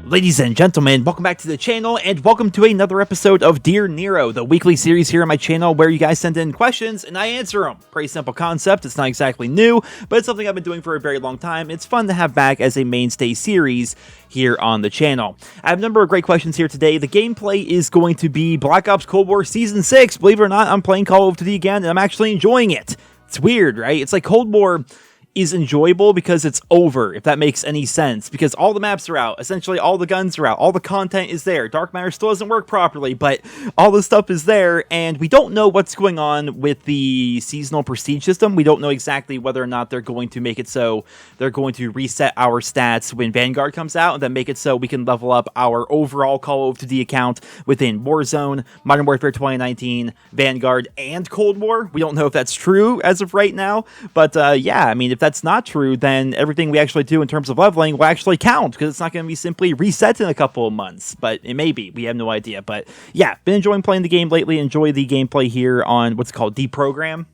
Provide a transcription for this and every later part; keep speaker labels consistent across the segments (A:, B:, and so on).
A: Ladies and gentlemen, welcome back to the channel, and welcome to another episode of Dear Nero, the weekly series here on my channel where you guys send in questions and I answer them. Pretty simple concept. It's not exactly new, but it's something I've been doing for a very long time. It's fun to have back as a mainstay series here on the channel. I have a number of great questions here today. The gameplay is going to be Black Ops Cold War Season 6. Believe it or not, I'm playing Call of Duty again, and I'm actually enjoying it. It's weird, right? It's like Cold War is enjoyable because it's over, if that makes any sense, because all the maps are out, essentially all the guns are out, all the content is there. Dark Matter still doesn't work properly, but all the stuff is there, and we don't know what's going on with the seasonal prestige system. We don't know exactly whether or not they're going to make it so they're going to reset our stats when Vanguard comes out, and then make it so we can level up our overall Call of Duty account within Warzone, Modern Warfare 2019, Vanguard, and Cold War. We don't know if that's true as of right now, but yeah, I mean, if that's not true, then everything we actually do in terms of leveling will actually count, because it's not going to be simply reset in a couple of months, but it may be. We have no idea. But yeah, been enjoying playing the game lately. Enjoy the gameplay here on what's called Deprogram,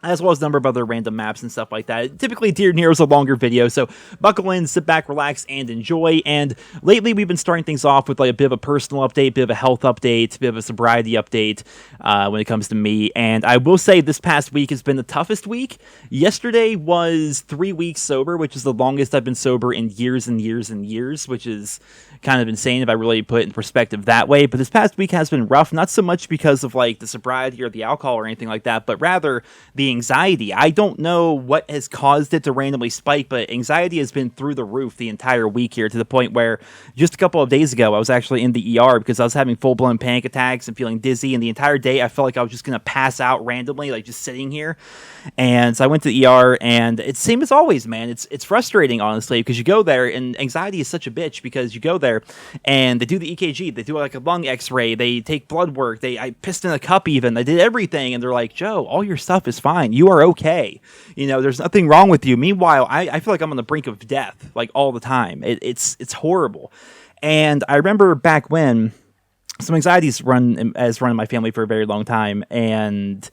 A: as well as a number of other random maps and stuff like that. Typically, Dear Nero is a longer video, so buckle in, sit back, relax, and enjoy. And lately, we've been starting things off with like a bit of a personal update, a bit of a health update, a bit of a sobriety update when it comes to me. And I will say this past week has been the toughest week. Yesterday was 3 weeks sober, which is the longest I've been sober in years and years and years, which is kind of insane if I really put it in perspective that way. But this past week has been rough, not so much because of like the sobriety or the alcohol or anything like that, but rather the anxiety. I don't know what has caused it to randomly spike, but anxiety has been through the roof the entire week here, to the point where just a couple of days ago I was actually in the ER because I was having full-blown panic attacks and feeling dizzy, and the entire day I felt like I was just going to pass out randomly, like just sitting here. And so I went to the ER, and it's same as always, man. It's frustrating, honestly, because you go there, and anxiety is such a bitch, because you go there and they do the EKG, they do like a lung x-ray, they take blood work, I pissed in a cup even, they did everything, and they're like, Joe, all your stuff is fine, you are okay, you know, there's nothing wrong with you. Meanwhile, I feel like I'm on the brink of death, like all the time. It's horrible. And I remember back when some anxieties run in my family for a very long time, and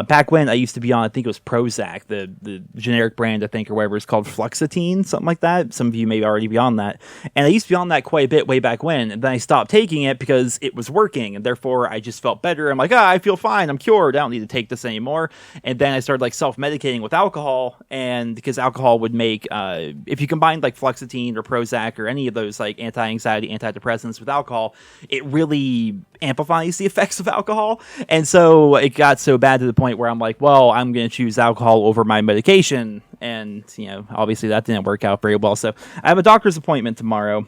A: back when I used to be on, I think it was Prozac, the generic brand, I think, or whatever it's called, Fluoxetine, something like that. Some of you may already be on that. And I used to be on that quite a bit way back when, and then I stopped taking it because it was working, and therefore I just felt better. I'm like, I feel fine, I'm cured, I don't need to take this anymore. And then I started like self-medicating with alcohol, and because alcohol would make, if you combined like Fluoxetine or Prozac or any of those like anti-anxiety, antidepressants with alcohol, it really amplifies the effects of alcohol. And so it got so bad to the point where I'm like, well, I'm going to choose alcohol over my medication. And, you know, obviously that didn't work out very well. So I have a doctor's appointment tomorrow,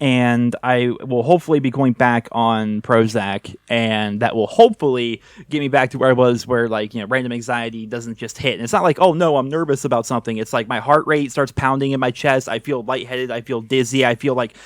A: and I will hopefully be going back on Prozac, and that will hopefully get me back to where I was, where like, you know, random anxiety doesn't just hit. And it's not like, oh no, I'm nervous about something. It's like my heart rate starts pounding in my chest. I feel lightheaded. I feel dizzy. I feel like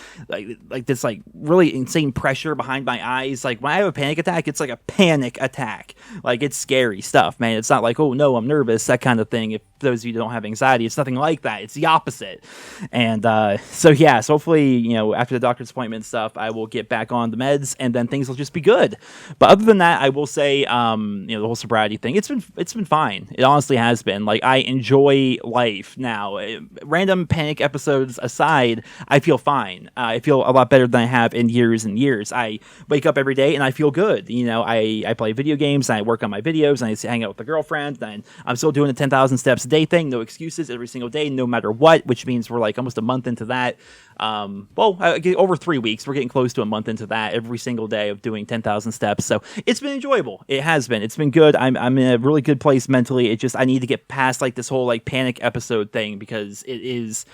A: this like really insane pressure behind my eyes. Like when I have a panic attack, it's like a panic attack. Like it's scary stuff, man. It's not like, oh no, I'm nervous, that kind of thing. If those of you who don't have anxiety, it's nothing like that. It's the opposite. And so yeah, so hopefully, you know, after the doctor's appointment stuff, I will get back on the meds, and then things will just be good. But other than that, I will say, you know, the whole sobriety thing, it's been fine. It honestly has been. Like, I enjoy life now. Random panic episodes aside, I feel fine. I feel a lot better than I have in years and years. I wake up every day and I feel good. You know, I play video games, and I work on my videos, and I hang out with a girlfriend, and I'm still doing the 10,000 steps a day thing. No excuses, every single day, no matter what, which means we're like almost a month into that. Over 3 weeks, we're getting close to a month into that, every single day of doing 10,000 steps. So it's been enjoyable. It has been. It's been good. I'm in a really good place mentally. It just, I need to get past like this whole like panic episode thing, because it is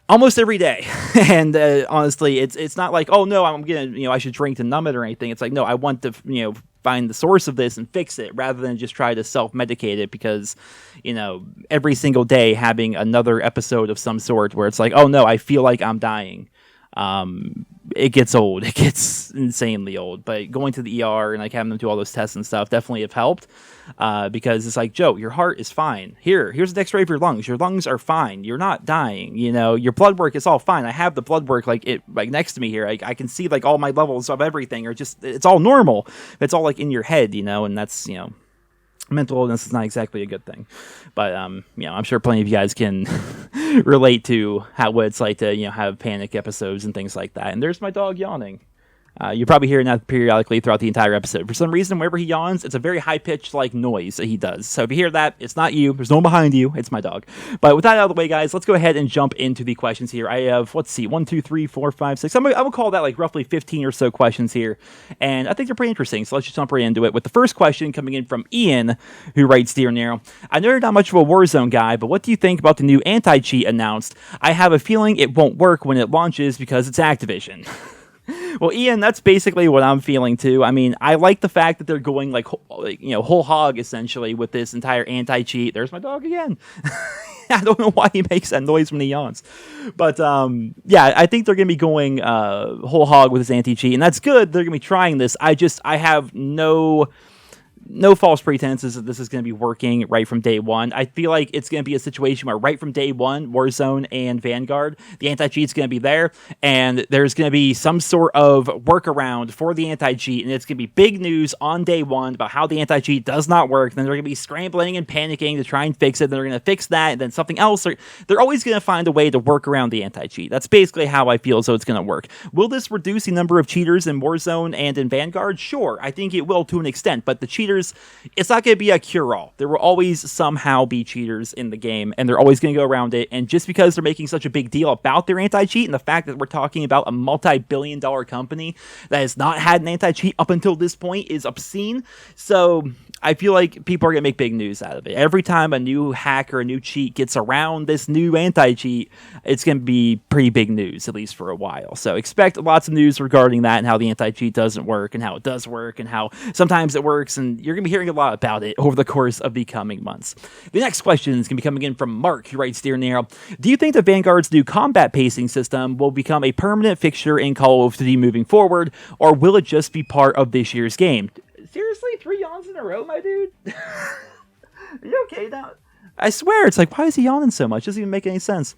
A: almost every day. And honestly, it's not like, oh no, I'm gonna, you know, I should drink to numb it or anything. It's like, no, I want to, you know, find the source of this and fix it, rather than just try to self-medicate it, because, you know, every single day having another episode of some sort where it's like, oh no, I feel like I'm dying. It gets old. It gets insanely old. But going to the ER and like having them do all those tests and stuff definitely have helped, because it's like, Joe, your heart is fine. Here's an X-ray of your lungs. Your lungs are fine. You're not dying. You know, your blood work is all fine. I have the blood work like next to me here. I can see like all my levels of everything are just, it's all normal. It's all like in your head, you know, and that's, you know, mental illness is not exactly a good thing. But I'm sure plenty of you guys can relate to what it's like to have panic episodes and things like that. And there's my dog yawning. You're probably hearing that periodically throughout the entire episode. For some reason, whenever he yawns, it's a very high-pitched noise that he does. So if you hear that, it's not you. There's no one behind you. It's my dog. But with that out of the way, guys, let's go ahead and jump into the questions here. I have, 1, 2, 3, 4, 5, 6. I would call that roughly 15 or so questions here. And I think they're pretty interesting. So let's just jump right into it with the first question coming in from Ian, who writes, Dear Nero, I know you're not much of a Warzone guy, but what do you think about the new anti-cheat announced? I have a feeling it won't work when it launches because it's Activision. Well, Ian, that's basically what I'm feeling too. I mean, I like the fact that they're going whole hog essentially with this entire anti-cheat. There's my dog again. I don't know why he makes that noise when he yawns, but I think they're gonna be going whole hog with this anti-cheat, and that's good. They're gonna be trying this. I have no false pretenses that this is going to be working right from day one. I feel like it's going to be a situation where right from day one, Warzone and Vanguard, the anti-cheat is going to be there, and there's going to be some sort of workaround for the anti-cheat, and it's going to be big news on day one about how the anti-cheat does not work. Then they're going to be scrambling and panicking to try and fix it. Then they're going to fix that, and then something else. They're always going to find a way to work around the anti-cheat. That's basically how I feel, so it's going to work. Will this reduce the number of cheaters in Warzone and in Vanguard? Sure, I think it will to an extent, but the cheaters, it's not going to be a cure-all. There will always somehow be cheaters in the game, and they're always going to go around it. And just because they're making such a big deal about their anti-cheat and the fact that we're talking about a multi-billion-dollar company that has not had an anti-cheat up until this point is obscene. So I feel like people are going to make big news out of it. Every time a new hack or a new cheat gets around this new anti-cheat, it's going to be pretty big news, at least for a while. So expect lots of news regarding that and how the anti-cheat doesn't work and how it does work and how sometimes it works, and you're going to be hearing a lot about it over the course of the coming months. The next question is going to be coming in from Mark, who writes, Dear Nero, do you think that Vanguard's new combat pacing system will become a permanent fixture in Call of Duty moving forward, or will it just be part of this year's game? Seriously? 3 yawns in a row, my dude? Are you okay now? I swear, it's why is he yawning so much? It doesn't even make any sense.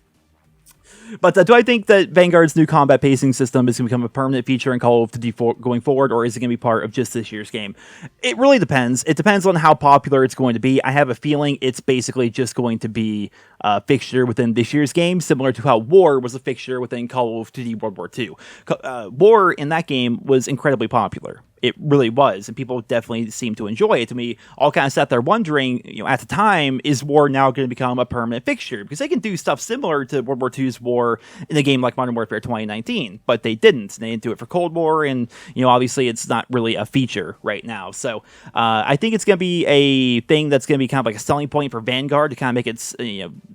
A: But do I think that Vanguard's new combat pacing system is going to become a permanent feature in Call of Duty going forward, or is it going to be part of just this year's game? It really depends. It depends on how popular it's going to be. I have a feeling it's basically just going to be a fixture within this year's game, similar to how War was a fixture within Call of Duty World War II. War in that game was incredibly popular. It really was, and people definitely seemed to enjoy it. To me, all kind of sat there wondering, at the time, is War now going to become a permanent fixture? Because they can do stuff similar to World War II's War in a game like Modern Warfare 2019, but they didn't. They didn't do it for Cold War, and obviously it's not really a feature right now. So I think it's going to be a thing that's going to be kind of like a selling point for Vanguard to kind of make it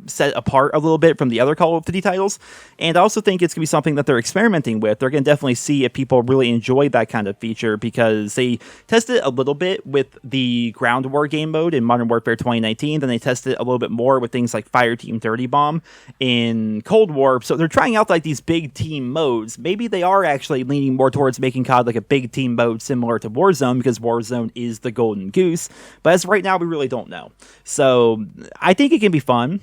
A: set apart a little bit from the other Call of Duty titles. And I also think it's going to be something that they're experimenting with. They're going to definitely see if people really enjoy that kind of feature, because they tested a little bit with the ground war game mode in Modern Warfare 2019, then they tested a little bit more with things like Fireteam 30 Bomb in Cold War. So they're trying out these big team modes. Maybe they are actually leaning more towards making COD like a big team mode similar to Warzone, because Warzone is the golden goose. But as of right now, we really don't know. So I think it can be fun.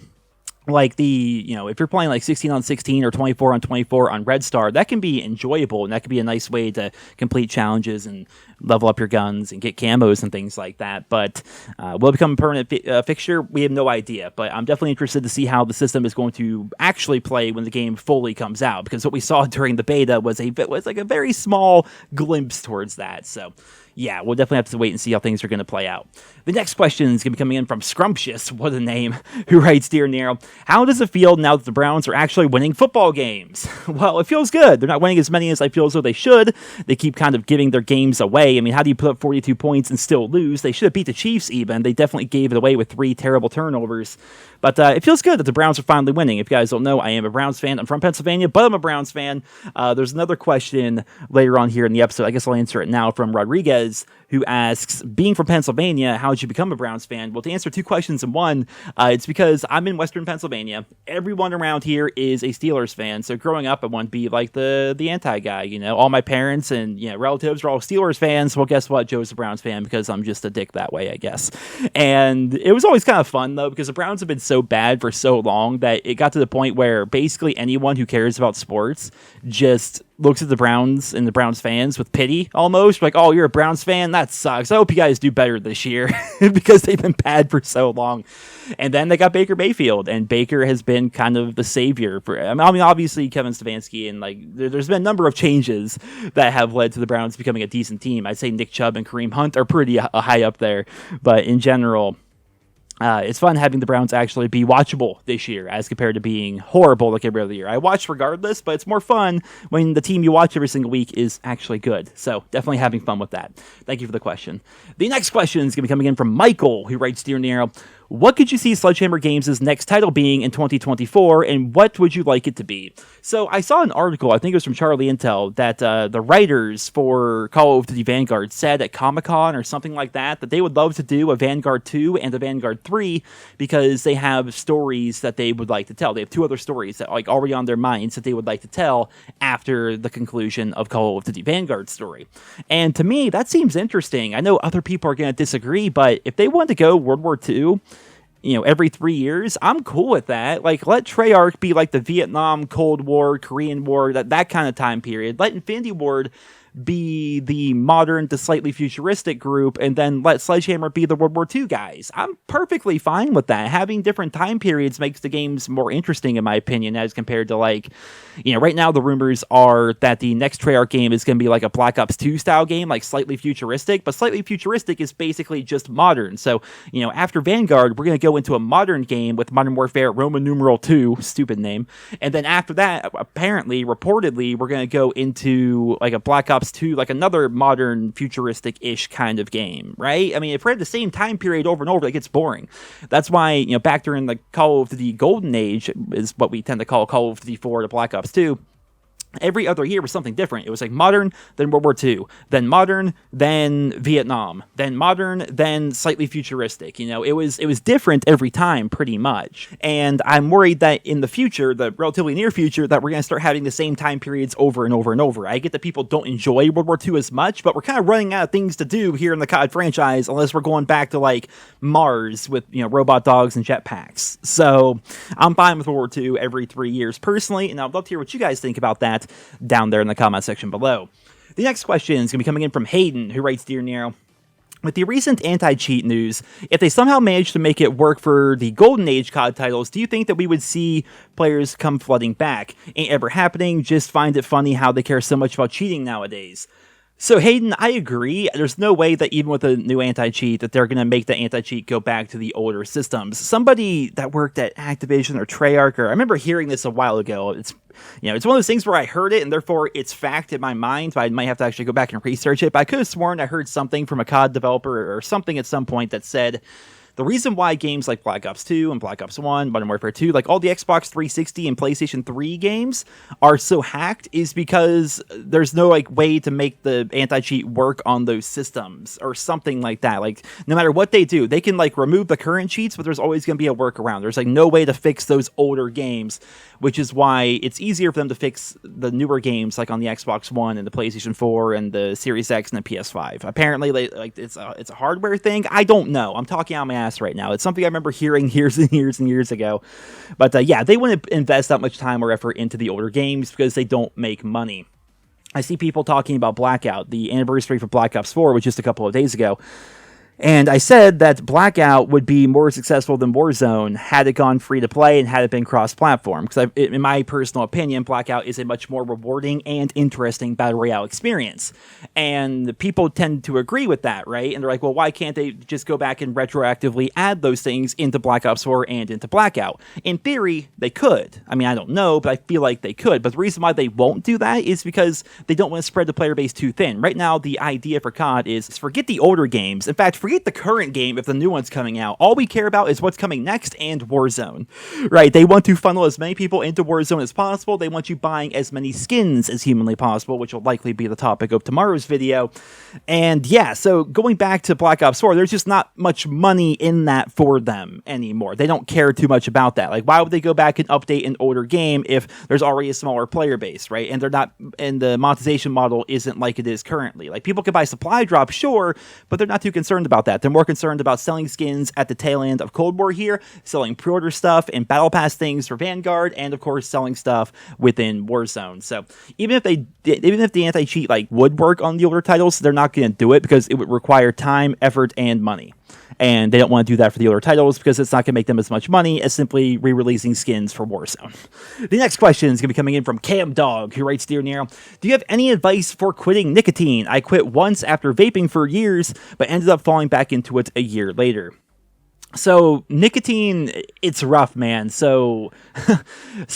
A: If you're playing 16 on 16 or 24 on 24 on Red Star, that can be enjoyable, and that can be a nice way to complete challenges and level up your guns and get camos and things like that. But will it become a permanent fixture? We have no idea, but I'm definitely interested to see how the system is going to actually play when the game fully comes out, because what we saw during the beta was a very small glimpse towards that. So yeah, we'll definitely have to wait and see how things are going to play out. The next question is going to be coming in from Scrumptious, what a name, who writes, Dear Nero, how does it feel now that the Browns are actually winning football games? Well, it feels good. They're not winning as many as I feel as though they should. They keep kind of giving their games away. I mean, how do you put up 42 points and still lose? They should have beat the Chiefs even. They definitely gave it away with 3 terrible turnovers. But it feels good that the Browns are finally winning. If you guys don't know, I am a Browns fan. I'm from Pennsylvania, but I'm a Browns fan. There's another question later on here in the episode. I guess I'll answer it now, from Rodriguez, who asks, being from Pennsylvania, how did you become a Browns fan? Well, to answer 2 questions in one, it's because I'm in Western Pennsylvania. Everyone around here is a Steelers fan. So growing up, I wanted to be like the anti-guy. All my parents and relatives are all Steelers fans. Well, guess what? Joe's a Browns fan because I'm just a dick that way, I guess. And it was always kind of fun, though, because the Browns have been so bad for so long that it got to the point where basically anyone who cares about sports just looks at the Browns and the Browns fans with pity almost. Like, oh, you're a Browns fan? That sucks. I hope you guys do better this year because they've been bad for so long. And then they got Baker Mayfield, and Baker has been kind of the savior for, I mean, obviously Kevin Stefanski, and like there's been a number of changes that have led to the Browns becoming a decent team. I'd say Nick Chubb and Kareem Hunt are pretty high up there, but in general, it's fun having the Browns actually be watchable this year as compared to being horrible like every other year. I watch regardless, but it's more fun when the team you watch every single week is actually good. So definitely having fun with that. Thank you for the question. The next question is going to be coming in from Michael, who writes, Dear Nero, what could you see Sledgehammer Games' next title being in 2024, and what would you like it to be? So I saw an article, I think it was from Charlie Intel, that the writers for Call of Duty Vanguard said at Comic-Con or something like that they would love to do a Vanguard 2 and a Vanguard 3 because they have stories that they would like to tell. They have two other stories that like already on their minds that they would like to tell after the conclusion of Call of Duty Vanguard story. And to me, that seems interesting. I know other people are going to disagree, but if they want to go World War II, every 3 years, I'm cool with that. Like, let Treyarch be like the Vietnam, Cold War, Korean War, that kind of time period. Let Infinity Ward be the modern to slightly futuristic group, and then let Sledgehammer be the World War II guys. I'm perfectly fine with that. Having different time periods makes the games more interesting, in my opinion, as compared to, like, right now the rumors are that the next Treyarch game is going to be like a Black Ops 2 style game, like slightly futuristic, but slightly futuristic is basically just modern. So, after Vanguard, we're going to go into a modern game with Modern Warfare Roman numeral 2, stupid name, and then after that, apparently, reportedly, we're going to go into like a Black Ops 2, like another modern futuristic-ish kind of game, right? I mean, if we're at the same time period over and over, it gets boring. That's why, back during the Call of Duty Golden Age is what we tend to call Call of Duty 4 to Black Ops 2. Every other year was something different. It was like modern, then World War II, then modern, then Vietnam, then modern, then slightly futuristic. It was different every time, pretty much. And I'm worried that in the future, the relatively near future, that we're going to start having the same time periods over and over and over. I get that people don't enjoy World War II as much, but we're kind of running out of things to do here in the COD franchise, unless we're going back to like Mars with robot dogs and jetpacks. So I'm fine with World War II every 3 years personally, and I'd love to hear what you guys think about that down there in the comment section below. The next question is going to be coming in from Hayden, who writes, Dear Nero, with the recent anti-cheat news, if they somehow manage to make it work for the Golden Age COD titles, do you think that we would see players come flooding back? Ain't ever happening, just find it funny how they care so much about cheating nowadays. So Hayden, I agree. There's no way that even with a new anti-cheat that they're going to make the anti-cheat go back to the older systems. Somebody that worked at Activision or Treyarch, or I remember hearing this a while ago. It's one of those things where I heard it and therefore it's fact in my mind, but I might have to actually go back and research it. But I could have sworn I heard something from a COD developer or something at some point that said the reason why games like Black Ops 2 and Black Ops 1, Modern Warfare 2, like all the Xbox 360 and PlayStation 3 games are so hacked is because there's no like way to make the anti-cheat work on those systems or something like that. Like no matter what they do, they can like remove the current cheats, but there's always going to be a workaround. There's like no way to fix those older games, which is why it's easier for them to fix the newer games like on the Xbox One and the PlayStation 4 and the Series X and the PS5. Apparently, like it's a hardware thing. I don't know. I'm talking out my ass right now. It's something I remember hearing years and years and years ago. But yeah, they wouldn't invest that much time or effort into the older games because they don't make money. I see people talking about Blackout. The anniversary for Black Ops 4 was just a couple of days ago. And I said that Blackout would be more successful than Warzone had it gone free to play and had it been cross-platform. Because in my personal opinion, Blackout is a much more rewarding and interesting Battle Royale experience. And people tend to agree with that, right? And they're like, well, why can't they just go back and retroactively add those things into Black Ops 4 and into Blackout? In theory, they could. I mean, I don't know, but I feel like they could. But the reason why they won't do that is because they don't want to spread the player base too thin. Right now, the idea for COD is forget the older games. In fact, forget the current game if the new one's coming out. All we care about is what's coming next and Warzone, right? They want to funnel as many people into Warzone as possible. They want you buying as many skins as humanly possible, which will likely be the topic of tomorrow's video. And yeah, so going back to Black Ops 4, there's just not much money in that for them anymore. They don't care too much about that. Like, why would they go back and update an older game if there's already a smaller player base, right? And they're not, and the monetization model isn't like it is currently. Like, people can buy supply drops, sure, but they're not too concerned about about that. They're more concerned about selling skins at the tail end of Cold War here, selling pre-order stuff and battle pass things for Vanguard, and of course selling stuff within Warzone. So even if the anti-cheat like would work on the older titles, they're not going to do it because it would require time, effort, and money. And they don't want to do that for the older titles because it's not going to make them as much money as simply re-releasing skins for Warzone. The next question is going to be coming in from Cam Dog, who writes, Dear Nero, do you have any advice for quitting nicotine? I quit once after vaping for years, but ended up falling back into it a year later. So nicotine, it's rough, man. So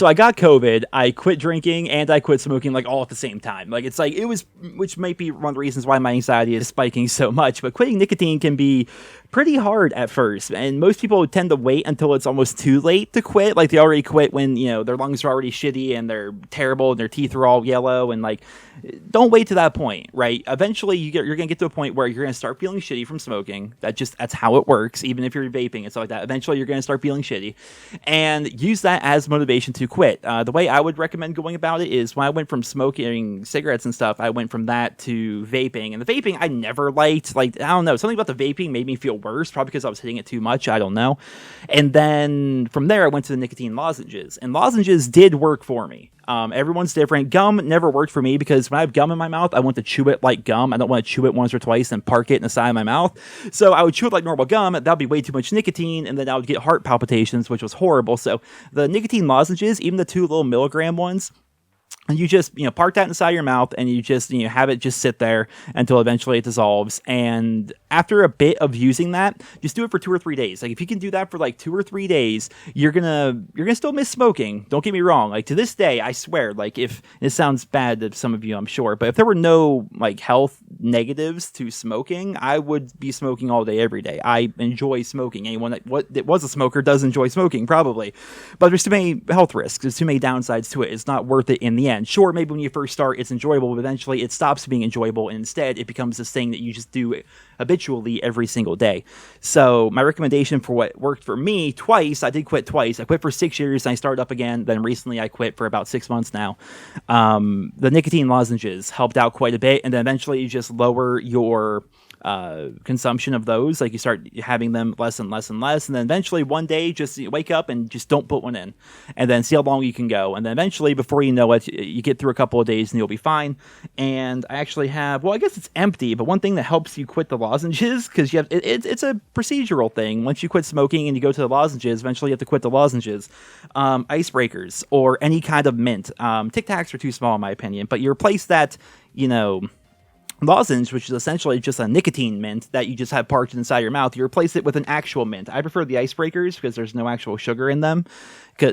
A: I got COVID, I quit drinking, and I quit smoking like all at the same time. Like it was, which might be one of the reasons why my anxiety is spiking so much. But quitting nicotine can be pretty hard at first, and most people tend to wait until it's almost too late to quit. Like they already quit when, you know, their lungs are already shitty and they're terrible and their teeth are all yellow, and like, don't wait to that point, right? Eventually you're gonna get to a point where you're gonna start feeling shitty from smoking. That's how it works. Even if you're vaping and stuff like that, eventually you're gonna start feeling shitty, and use that as motivation to quit. The way I would recommend going about it is when I went from smoking cigarettes and stuff, I went from that to vaping, and the vaping I never liked. Like, I don't know, something about the vaping made me feel worse, probably because I was hitting it too much, I don't know. And then from there I went to the nicotine lozenges, and lozenges did work for me. Everyone's different. Gum never worked for me because when I have gum in my mouth, I want to chew it like gum. I don't want to chew it once or twice and park it in the side of my mouth. So I would chew it like normal gum. That would be way too much nicotine, and then I would get heart palpitations, which was horrible. So the nicotine lozenges, even the 2 little milligram ones, and you just, you know, park that inside your mouth, and you just, you know, have it just sit there until eventually it dissolves. And after a bit of using that, just do it for 2 or 3 days. Like if you can do that for like 2 or 3 days, you're gonna still miss smoking. Don't get me wrong. Like to this day, I swear, like if it sounds bad to some of you, I'm sure, but if there were no like health negatives to smoking, I would be smoking all day, every day. I enjoy smoking. Anyone that was a smoker does enjoy smoking, probably, but there's too many health risks. There's too many downsides to it. It's not worth it in the end. Sure, maybe when you first start, it's enjoyable, but eventually it stops being enjoyable, and instead it becomes this thing that you just do habitually every single day. So my recommendation for what worked for me twice, I did quit twice. I quit for 6 years and I started up again. Then recently I quit for about 6 months now. The nicotine lozenges helped out quite a bit, and then eventually you just lower your consumption of those. Like you start having them less and less and less, and then eventually one day just wake up and just don't put one in, and then see how long you can go, and then eventually before you know it, you get through a couple of days and you'll be fine. And I actually have, well, I guess it's empty, but one thing that helps you quit the lozenges, because you have it's a procedural thing. Once you quit smoking and you go to the lozenges, eventually you have to quit the lozenges. Icebreakers or any kind of mint. Tic Tacs are too small in my opinion, but you replace that, you know, lozenge, which is essentially just a nicotine mint that you just have parked inside your mouth. You replace it with an actual mint. I prefer the icebreakers because there's no actual sugar in them,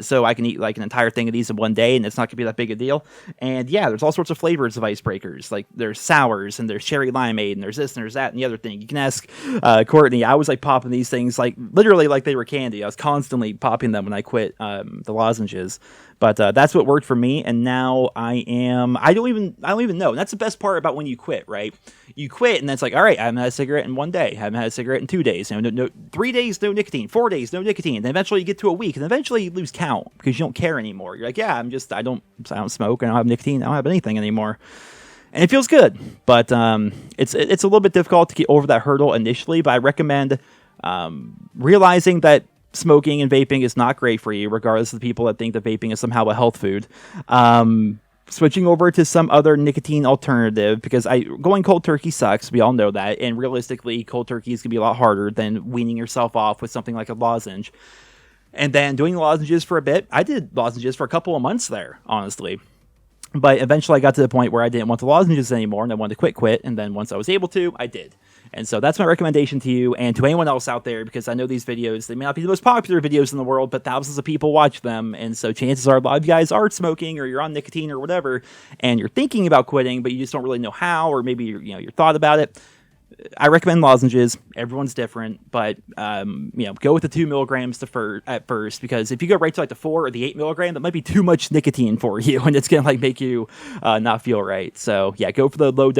A: so I can eat like an entire thing of these in one day, and it's not gonna be that big a deal. And yeah, there's all sorts of flavors of icebreakers. Like there's sours, and there's cherry limeade, and there's this and there's that and the other thing. You can ask Courtney. I was like popping these things like literally like they were candy. I was constantly popping them when I quit the lozenges. But that's what worked for me, and now I don't even know. And that's the best part about when you quit, right? You quit, and that's like, all right, I haven't had a cigarette in 1 day. I haven't had a cigarette in 2 days. You know, no, 3 days, no nicotine. 4 days, no nicotine. And then eventually you get to a week, and eventually you lose count because you don't care anymore. You're like, yeah, I don't smoke, I don't have nicotine, I don't have anything anymore. And it feels good, but it's a little bit difficult to get over that hurdle initially. But I recommend realizing that smoking and vaping is not great for you, regardless of the people that think that vaping is somehow a health food. Switching over to some other nicotine alternative, because going cold turkey sucks. We all know that. And realistically, cold turkey is going to be a lot harder than weaning yourself off with something like a lozenge. And then doing lozenges for a bit. I did lozenges for a couple of months there, honestly. But eventually I got to the point where I didn't want the lozenges anymore, and I wanted to quit. And then once I was able to, I did. And so that's my recommendation to you and to anyone else out there, because I know these videos, they may not be the most popular videos in the world, but thousands of people watch them. And so chances are a lot of you guys are smoking, or you're on nicotine or whatever, and you're thinking about quitting, but you just don't really know how, or maybe you're thought about it. I recommend lozenges. Everyone's different, but go with the 2 milligrams at first, because if you go right to like the 4 or the 8 milligram, that might be too much nicotine for you, and it's gonna like make you not feel right. So yeah, go for the low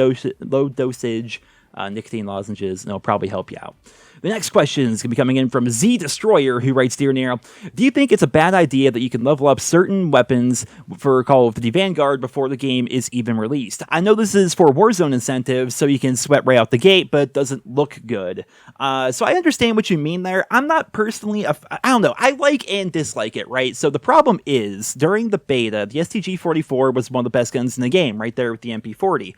A: dosage nicotine lozenges, and it'll probably help you out. The next question is going to be coming in from Z Destroyer, who writes, Dear Nero, do you think it's a bad idea that you can level up certain weapons for Call of Duty Vanguard before the game is even released? I know this is for Warzone incentives, so you can sweat right out the gate, but it doesn't look good. So I understand what you mean there. I'm not personally, I don't know, I like and dislike it, right? So the problem is, during the beta, the STG-44 was one of the best guns in the game, right there with the MP40.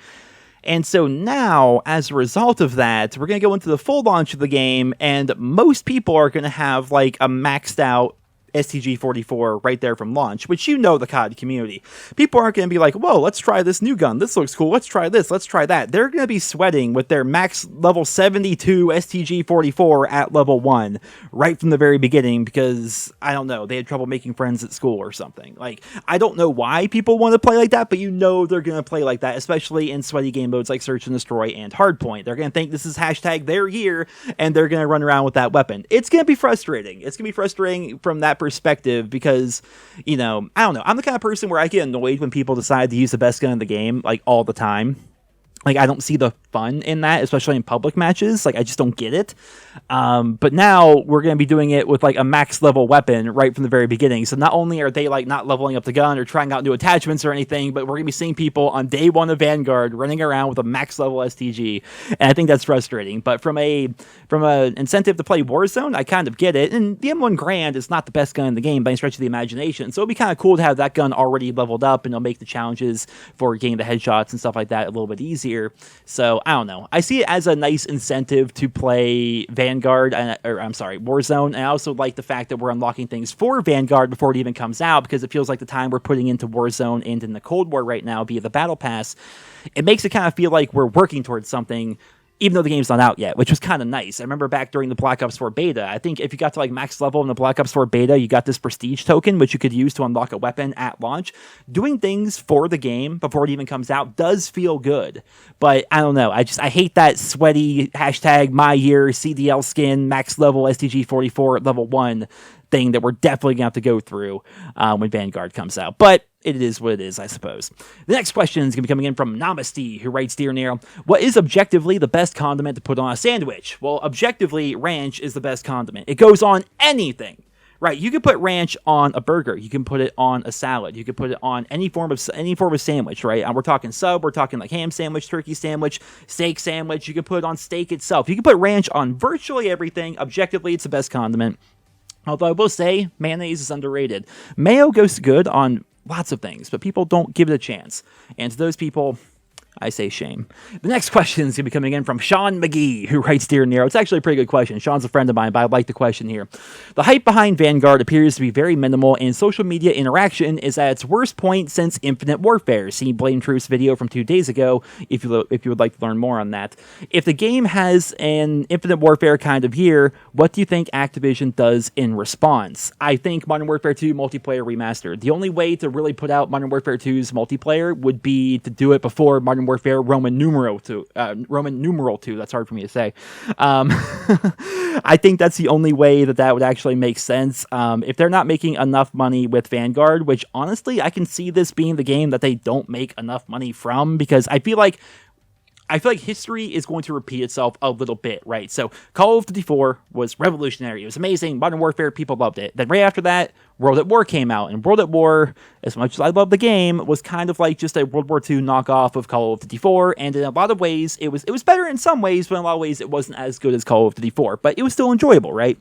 A: And so now, as a result of that, we're going to go into the full launch of the game, and most people are going to have, like, a maxed out STG-44 right there from launch, which the COD community. People aren't going to be like, whoa, let's try this new gun. This looks cool. Let's try this. Let's try that. They're going to be sweating with their max level 72 STG-44 at level 1 right from the very beginning because, I don't know, they had trouble making friends at school or something. Like, I don't know why people want to play like that, but they're going to play like that, especially in sweaty game modes like Search and Destroy and Hardpoint. They're going to think this is hashtag their year, and they're going to run around with that weapon. It's going to be frustrating. It's going to be frustrating from that perspective because, I don't know. I'm the kind of person where I get annoyed when people decide to use the best gun in the game, like, all the time. Like, I don't see the fun in that, especially in public matches. Like, I just don't get it. But now we're going to be doing it with, like, a max level weapon right from the very beginning. So not only are they, like, not leveling up the gun or trying out new attachments or anything, but we're going to be seeing people on day one of Vanguard running around with a max level STG. And I think that's frustrating. But from a incentive to play Warzone, I kind of get it. And the M1 Grand is not the best gun in the game by any stretch of the imagination. So it'll be kind of cool to have that gun already leveled up, and it'll make the challenges for getting the headshots and stuff like that a little bit easier. So, I don't know. I see it as a nice incentive to play Warzone. And I also like the fact that we're unlocking things for Vanguard before it even comes out, because it feels like the time we're putting into Warzone and in the Cold War right now via the Battle Pass, it makes it kind of feel like we're working towards something, even though the game's not out yet, which was kind of nice. I remember back during the Black Ops 4 beta, I think if you got to, like, max level in the Black Ops 4 beta, you got this prestige token, which you could use to unlock a weapon at launch. Doing things for the game before it even comes out does feel good. But I don't know. I hate that sweaty hashtag my year CDL skin max level STG-44 at level 1 thing that we're definitely going to have to go through when Vanguard comes out. But it is what it is, I suppose. The next question is going to be coming in from Namaste, who writes, Dear Nero, what is objectively the best condiment to put on a sandwich? Well, objectively, ranch is the best condiment. It goes on anything. Right, you can put ranch on a burger. You can put it on a salad. You can put it on any form of sandwich, right? We're talking sub. We're talking like ham sandwich, turkey sandwich, steak sandwich. You can put it on steak itself. You can put ranch on virtually everything. Objectively, it's the best condiment. Although I will say, mayonnaise is underrated. Mayo goes good on lots of things, but people don't give it a chance. And to those people, I say shame. The next question is going to be coming in from Sean McGee, who writes, Dear Nero. It's actually a pretty good question. Sean's a friend of mine, but I like the question here. The hype behind Vanguard appears to be very minimal, and social media interaction is at its worst point since Infinite Warfare. See Blame Truth's video from 2 days ago if you would like to learn more on that. If the game has an Infinite Warfare kind of year, what do you think Activision does in response? I think Modern Warfare 2 multiplayer remastered. The only way to really put out Modern Warfare 2's multiplayer would be to do it before Modern Warfare Roman numeral 2. That's hard for me to say. I think that's the only way that would actually make sense. If they're not making enough money with Vanguard, which honestly, I can see this being the game that they don't make enough money from, because I feel like history is going to repeat itself a little bit, right? So Call of Duty 4 was revolutionary. It was amazing. Modern Warfare, people loved it. Then right after that, World at War came out. And World at War, as much as I love the game, was kind of like just a World War II knockoff of Call of Duty 4. And in a lot of ways, it was better in some ways, but in a lot of ways, it wasn't as good as Call of Duty 4. But it was still enjoyable, right?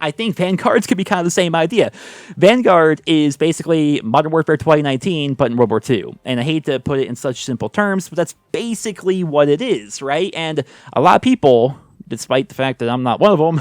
A: I think Vanguard's could be kind of the same idea. Vanguard is basically Modern Warfare 2019, but in World War II. And I hate to put it in such simple terms, but that's basically what it is, right? And a lot of people, despite the fact that I'm not one of them,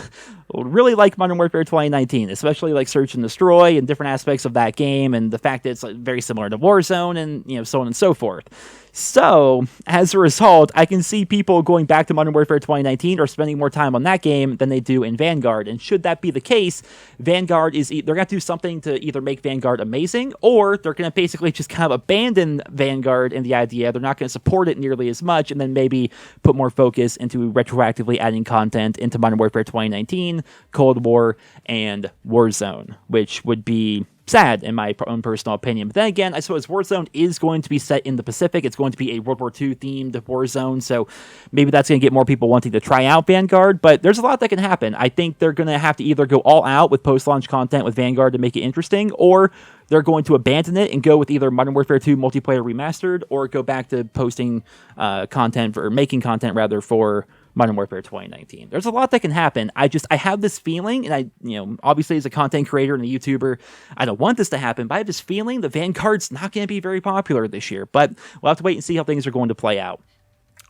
A: really like Modern Warfare 2019, especially like Search and Destroy and different aspects of that game, and the fact that it's like very similar to Warzone, and so on and so forth. So, as a result, I can see people going back to Modern Warfare 2019 or spending more time on that game than they do in Vanguard. And should that be the case, Vanguard they're going to do something to either make Vanguard amazing, or they're going to basically just kind of abandon Vanguard and the idea. They're not going to support it nearly as much, and then maybe put more focus into retroactively adding content into Modern Warfare 2019, Cold War, and Warzone, which would be sad in my own personal opinion. But then again, I suppose Warzone is going to be set in the Pacific. It's going to be a World War II themed Warzone, so maybe that's going to get more people wanting to try out Vanguard, but there's a lot that can happen. I think they're going to have to either go all out with post-launch content with Vanguard to make it interesting, or they're going to abandon it and go with either Modern Warfare 2 multiplayer remastered, or go back to posting content, or making content rather, for Modern Warfare 2019. There's a lot that can happen. I have this feeling, and obviously as a content creator and a YouTuber, I don't want this to happen, but I have this feeling that Vanguard's not going to be very popular this year, but we'll have to wait and see how things are going to play out.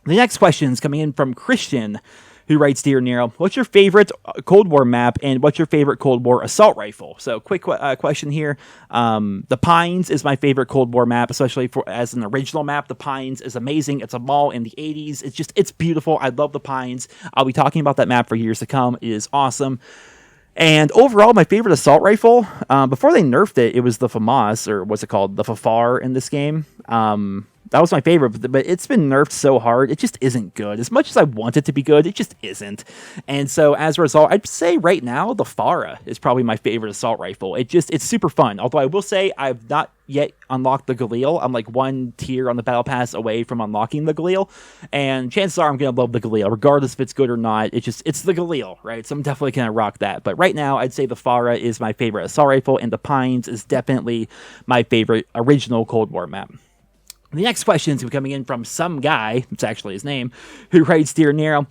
A: The next question is coming in from Christian, who writes, Dear Nero, what's your favorite Cold War map, and what's your favorite Cold War assault rifle? So, quick question here. The Pines is my favorite Cold War map, especially as an original map. The Pines is amazing. It's a mall in the 80s. It's beautiful. I love the Pines. I'll be talking about that map for years to come. It is awesome. And overall, my favorite assault rifle, before they nerfed it, it was the FAMAS, or what's it called? The FAFAR in this game. That was my favorite, but it's been nerfed so hard, it just isn't good. As much as I want it to be good, it just isn't. And so, as a result, I'd say right now, the FARA is probably my favorite assault rifle. It's super fun. Although I will say, I've not yet unlocked the Galil. I'm like one tier on the Battle Pass away from unlocking the Galil. And chances are I'm going to love the Galil, regardless if it's good or not. It's the Galil, right? So I'm definitely going to rock that. But right now, I'd say the FARA is my favorite assault rifle, and the Pines is definitely my favorite original Cold War map. The next question is coming in from some guy, it's actually his name, who writes, Dear Nero,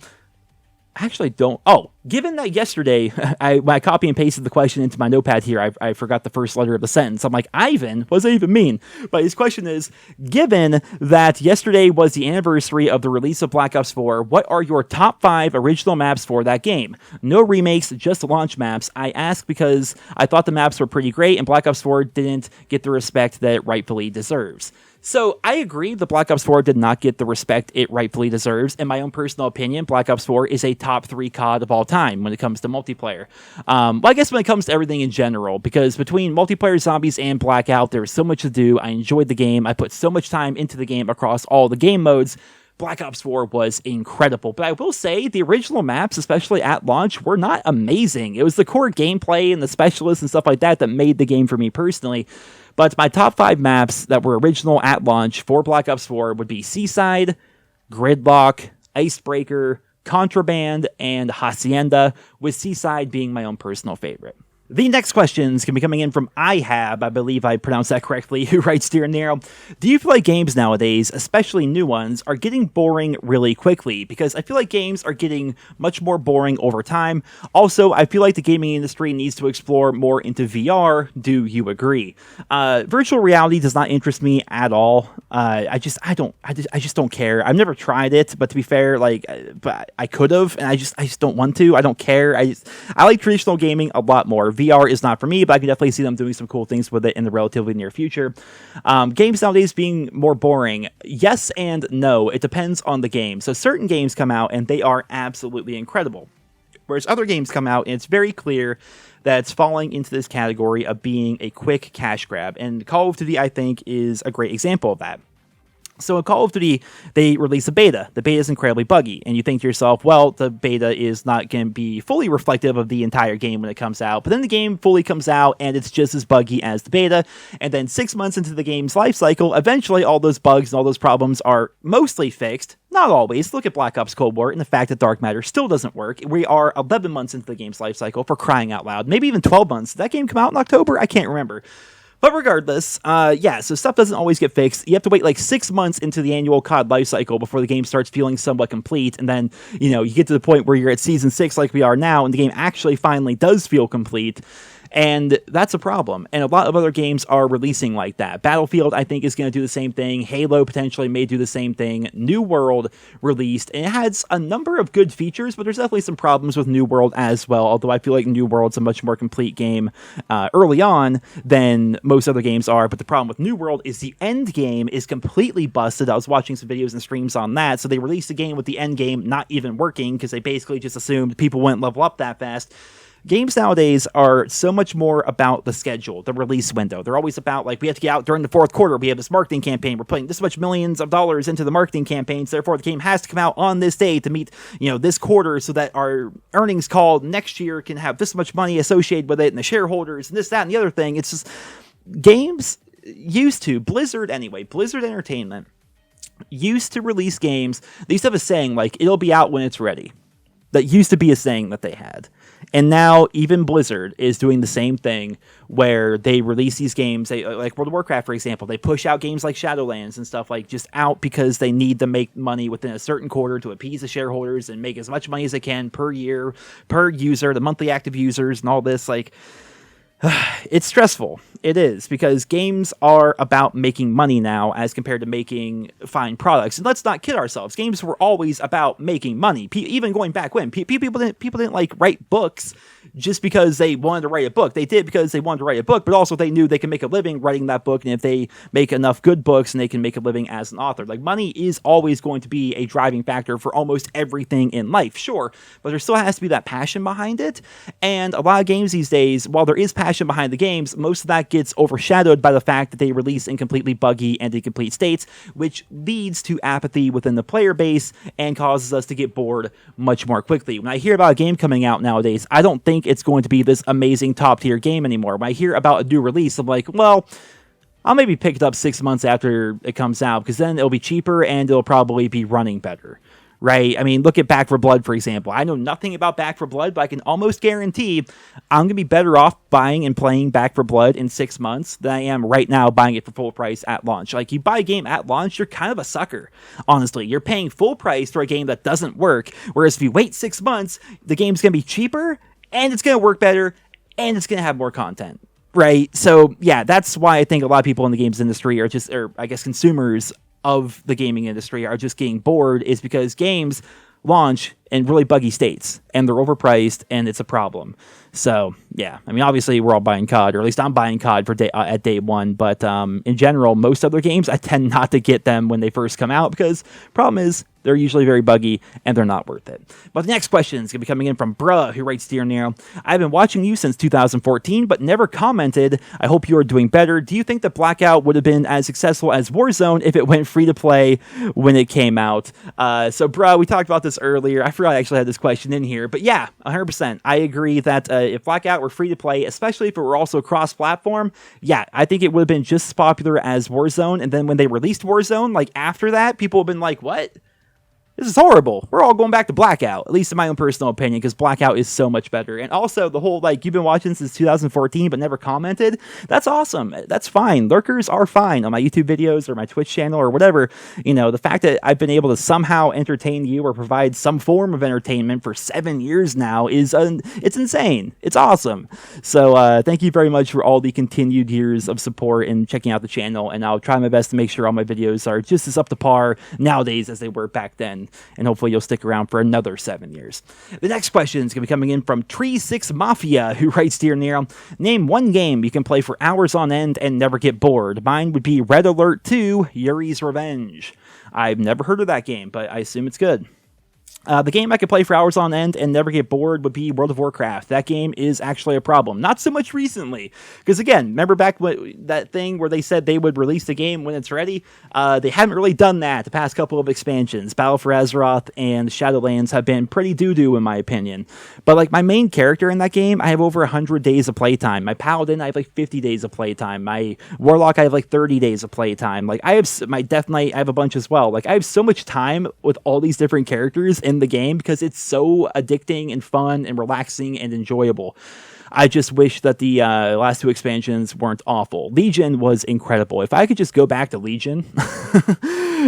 A: given that yesterday, when I copy and pasted the question into my notepad here, I forgot the first letter of the sentence. I'm like, Ivan? What does that even mean? But his question is, given that yesterday was the anniversary of the release of Black Ops 4, what are your top 5 original maps for that game? No remakes, just launch maps. I ask because I thought the maps were pretty great, and Black Ops 4 didn't get the respect that it rightfully deserves. So I agree that Black Ops 4 did not get the respect it rightfully deserves. In my own personal opinion, Black Ops 4 is a top 3 COD of all time when it comes to multiplayer. Well, I guess when it comes to everything in general, because between multiplayer, zombies, and Blackout, there was so much to do. I enjoyed the game. I put so much time into the game across all the game modes. Black Ops 4 was incredible, but I will say the original maps, especially at launch, were not amazing. It was the core gameplay and the specialists and stuff like that that made the game for me personally. But my top 5 maps that were original at launch for Black Ops 4 would be Seaside, Gridlock, Icebreaker, Contraband, and Hacienda, with Seaside being my own personal favorite. The next questions can be coming in from IHAB, I believe I pronounced that correctly, who writes, Dear Nero, do you feel like games nowadays, especially new ones, are getting boring really quickly? Because I feel like games are getting much more boring over time. Also, I feel like the gaming industry needs to explore more into VR. Do you agree? Virtual reality does not interest me at all. I just don't care. I've never tried it, but to be fair, but I could have, and I just don't want to. I don't care. I like traditional gaming a lot more. VR is not for me, but I can definitely see them doing some cool things with it in the relatively near future. Games nowadays being more boring, yes and no. It depends on the game. So certain games come out and they are absolutely incredible, whereas other games come out and it's very clear that it's falling into this category of being a quick cash grab. And Call of Duty, I think, is a great example of that. So in Call of Duty, they release a beta. The beta is incredibly buggy, and you think to yourself, well, the beta is not going to be fully reflective of the entire game when it comes out. But then the game fully comes out, and it's just as buggy as the beta. And then 6 months into the game's life cycle, eventually all those bugs and all those problems are mostly fixed. Not always. Look at Black Ops Cold War and the fact that Dark Matter still doesn't work. We are 11 months into the game's life cycle, for crying out loud. Maybe even 12 months. Did that game come out in October? I can't remember. But regardless, so stuff doesn't always get fixed. You have to wait like 6 months into the annual COD lifecycle before the game starts feeling somewhat complete, and then, you get to the point where you're at Season 6 like we are now, and the game actually finally does feel complete. And that's a problem. And a lot of other games are releasing like that. Battlefield, I think, is going to do the same thing. Halo potentially may do the same thing. New World released, and it has a number of good features, but there's definitely some problems with New World as well, although I feel like New World's a much more complete game early on than most other games are. But the problem with New World is the end game is completely busted. I was watching some videos and streams on that, so they released a game with the end game not even working because they basically just assumed people wouldn't level up that fast. games nowadays are so much more about the schedule, the release window. They're always about, like, we have to get out during the fourth quarter. We have this marketing campaign. We're putting this much millions of dollars into the marketing campaigns. Therefore, the game has to come out on this day to meet, this quarter so that our earnings call next year can have this much money associated with it and the shareholders and this, that, and the other thing. It's just games used to, Blizzard Entertainment used to release games. They used to have a saying like, it'll be out when it's ready. That used to be a saying that they had. And now even Blizzard is doing the same thing where they release these games, like World of Warcraft, for example. They push out games like Shadowlands and stuff like just out because they need to make money within a certain quarter to appease the shareholders and make as much money as they can per year, per user, the monthly active users and all this. Like, it's stressful. It is, because games are about making money now as compared to making fine products. And let's not kid ourselves. Games were always about making money. Even going back when people didn't like write books just because they wanted to write a book. They did because they wanted to write a book, but also they knew they could make a living writing that book. And if they make enough good books, and they can make a living as an author. Like, money is always going to be a driving factor for almost everything in life, sure, but there still has to be that passion behind it. And a lot of games these days, while there is passion behind the games, most of that gets overshadowed by the fact that they release in completely buggy and incomplete states, which leads to apathy within the player base and causes us to get bored much more quickly. When I hear about a game coming out nowadays, I don't think it's going to be this amazing top tier game anymore. When I hear about a new release, I'm like, well, I'll maybe pick it up 6 months after it comes out, because then it'll be cheaper and it'll probably be running better. Right? I mean, look at Back 4 Blood, for example. I know nothing about Back 4 Blood, but I can almost guarantee I'm going to be better off buying and playing Back 4 Blood in 6 months than I am right now buying it for full price at launch. Like, you buy a game at launch, you're kind of a sucker, honestly. You're paying full price for a game that doesn't work, whereas if you wait 6 months, the game's going to be cheaper, and it's going to work better, and it's going to have more content. Right? So, yeah, that's why I think a lot of people in the games industry or I guess consumers of the gaming industry are just getting bored, is because games launch in really buggy states and they're overpriced and it's a problem. So yeah, I mean, obviously we're all buying COD, or at least I'm buying COD for at day one, but in general, most other games I tend not to get them when they first come out, because problem is they're usually very buggy and they're not worth it. But the next question is going to be coming in from Bruh, who writes, Dear Nero, I've been watching you since 2014, but never commented. I hope you are doing better. Do you think that Blackout would have been as successful as Warzone if it went free to play when it came out? So Bruh, we talked about this earlier. I forgot I actually had this question in here, but yeah, 100%. I agree that if Blackout were free to play, especially if it were also cross-platform, yeah, I think it would have been just as popular as Warzone. And then when they released Warzone, like after that, people have been like, what? This is horrible. We're all going back to Blackout, at least in my own personal opinion, because Blackout is so much better. And also the whole, like, you've been watching since 2014 but never commented. That's awesome. That's fine. Lurkers are fine on my YouTube videos or my Twitch channel or whatever. You know, the fact that I've been able to somehow entertain you or provide some form of entertainment for 7 years now is, it's insane. It's awesome. So thank you very much for all the continued years of support and checking out the channel. And I'll try my best to make sure all my videos are just as up to par nowadays as they were back then. And hopefully you'll stick around for another 7 years. The next question is going to be coming in from Tree6 Mafia, who writes, Dear Nero, name one game you can play for hours on end and never get bored. Mine would be Red Alert 2, Yuri's Revenge. I've never heard of that game, but I assume it's good. The game I could play for hours on end and never get bored would be World of Warcraft. That game is actually a problem. Not so much recently, because again, remember back when that thing where they said they would release the game when it's ready? They haven't really done that the past couple of expansions. Battle for Azeroth and Shadowlands have been pretty doo-doo in my opinion. But like my main character in that game, I have over 100 days of playtime. My Paladin, I have like 50 days of playtime. My Warlock, I have like 30 days of playtime. Like I have my Death Knight, I have a bunch as well. Like I have so much time with all these different characters in the game because it's so addicting and fun and relaxing and enjoyable. I just wish that the last two expansions weren't awful. Legion was incredible. If I could just go back to Legion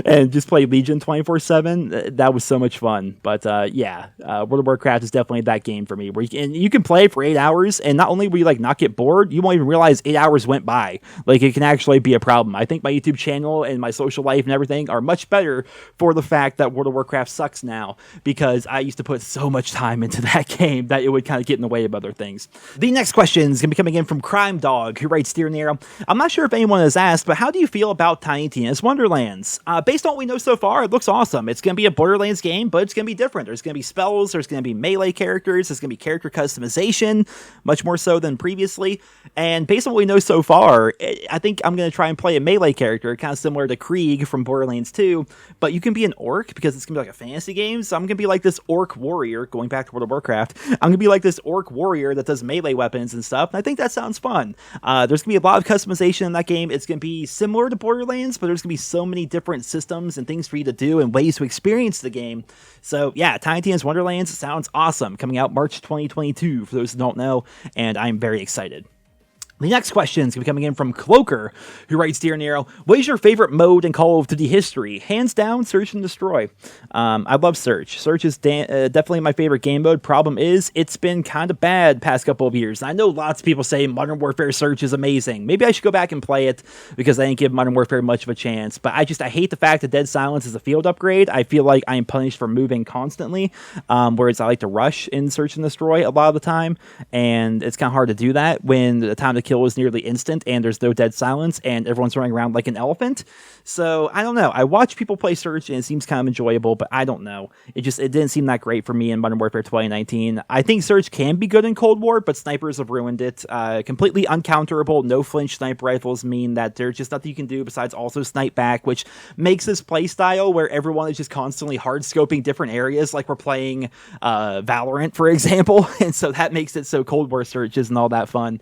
A: and just play Legion 24/7, that was so much fun. But yeah, World of Warcraft is definitely that game for me, where you can play for 8 hours, and not only will you like not get bored, you won't even realize 8 hours went by. Like it can actually be a problem. I think my YouTube channel and my social life and everything are much better for the fact that World of Warcraft sucks now, because I used to put so much time into that game that it would kind of get in the way of other things. The next question is going to be coming in from Crime Dog, who writes, Dear Nero, I'm not sure if anyone has asked, but how do you feel about Tiny Tina's Wonderlands? Based on what we know so far, it looks awesome. It's going to be a Borderlands game, but it's going to be different. There's going to be spells, there's going to be melee characters, there's going to be character customization, much more so than previously. And based on what we know so far, I think I'm going to try and play a melee character, kind of similar to Krieg from Borderlands 2, but you can be an orc because it's going to be like a fantasy game. So I'm going to be like this orc warrior, going back to World of Warcraft. I'm going to be like this orc warrior that does melee weapons and stuff, and I think that sounds fun. There's going to be a lot of customization in that game. It's going to be similar to Borderlands, but there's going to be so many different systems and things for you to do and ways to experience the game. So yeah, Tiny Tina's Wonderlands sounds awesome. Coming out March 2022, for those who don't know, and I'm very excited. The next question is going to be coming in from Cloaker, who writes, Dear Nero, what is your favorite mode in Call of Duty history? Hands down, Search and Destroy. I love Search. Search is definitely my favorite game mode. Problem is, it's been kind of bad past couple of years. I know lots of people say Modern Warfare Search is amazing. Maybe I should go back and play it because I didn't give Modern Warfare much of a chance. But I hate the fact that Dead Silence is a field upgrade. I feel like I am punished for moving constantly, whereas I like to rush in Search and Destroy a lot of the time. And it's kind of hard to do that when the time to kill is nearly instant and there's no Dead Silence and everyone's running around like an elephant. So I don't know. I watch people play Search and it seems kind of enjoyable, but I don't know. It didn't seem that great for me in Modern Warfare 2019. I think Search can be good in Cold War, but snipers have ruined it. Completely uncounterable, no flinch sniper rifles mean that there's just nothing you can do besides also snipe back, which makes this play style where everyone is just constantly hard scoping different areas, like we're playing Valorant, for example. And so that makes it so Cold War Search isn't all that fun.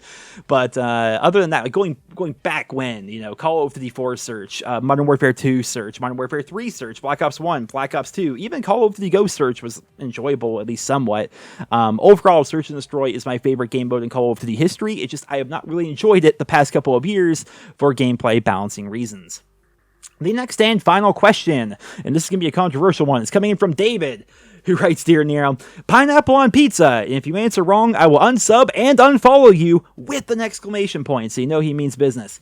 A: But other than that, like going back when, Call of Duty 4 Search, Modern Warfare 2 Search, Modern Warfare 3 Search, Black Ops 1, Black Ops 2, even Call of Duty Ghost Search was enjoyable, at least somewhat. Overall, Search and Destroy is my favorite game mode in Call of Duty history. I have not really enjoyed it the past couple of years for gameplay balancing reasons. The next and final question, and this is going to be a controversial one, it's coming in from David, who writes, Dear Nero, pineapple on pizza, and if you answer wrong, I will unsub and unfollow you with an exclamation point, so you know he means business.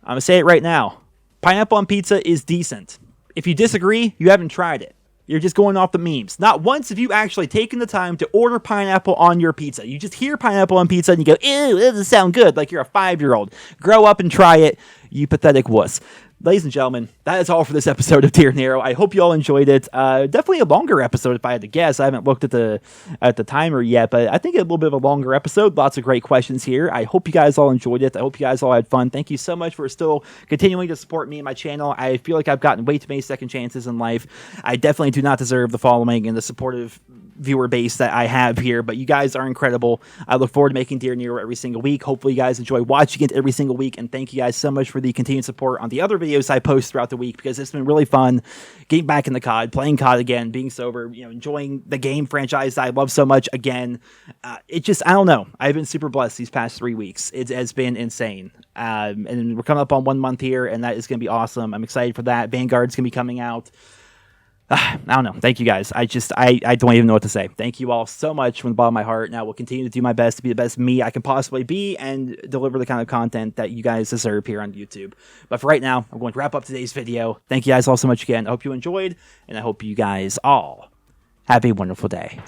A: I'm going to say it right now. Pineapple on pizza is decent. If you disagree, you haven't tried it. You're just going off the memes. Not once have you actually taken the time to order pineapple on your pizza. You just hear pineapple on pizza and you go, ew, it doesn't sound good, like you're a 5-year-old. Grow up and try it, you pathetic wuss. Ladies and gentlemen, that is all for this episode of Dear Nero. I hope you all enjoyed it. Definitely a longer episode if I had to guess. I haven't looked at the timer yet, but I think a little bit of a longer episode. Lots of great questions here. I hope you guys all enjoyed it. I hope you guys all had fun. Thank you so much for still continuing to support me and my channel. I feel like I've gotten way too many second chances in life. I definitely do not deserve the following and the supportive viewer base that I have here, but you guys are incredible. I look forward to making Dear Nero every single week. Hopefully you guys enjoy watching it every single week, and thank you guys so much for the continued support on the other videos I post throughout the week, because it's been really fun getting back in the COD, playing COD again, being sober, enjoying the game franchise that I love so much again. I don't know. I've been super blessed these past 3 weeks. It has been insane. And we're coming up on 1 month here, and that is going to be awesome. I'm excited for that. Vanguard's going to be coming out. I don't know. Thank you guys. I don't even know what to say. Thank you all so much from the bottom of my heart. And I will continue to do my best to be the best me I can possibly be and deliver the kind of content that you guys deserve here on YouTube. But for right now, I'm going to wrap up today's video. Thank you guys all so much again. I hope you enjoyed, and I hope you guys all have a wonderful day.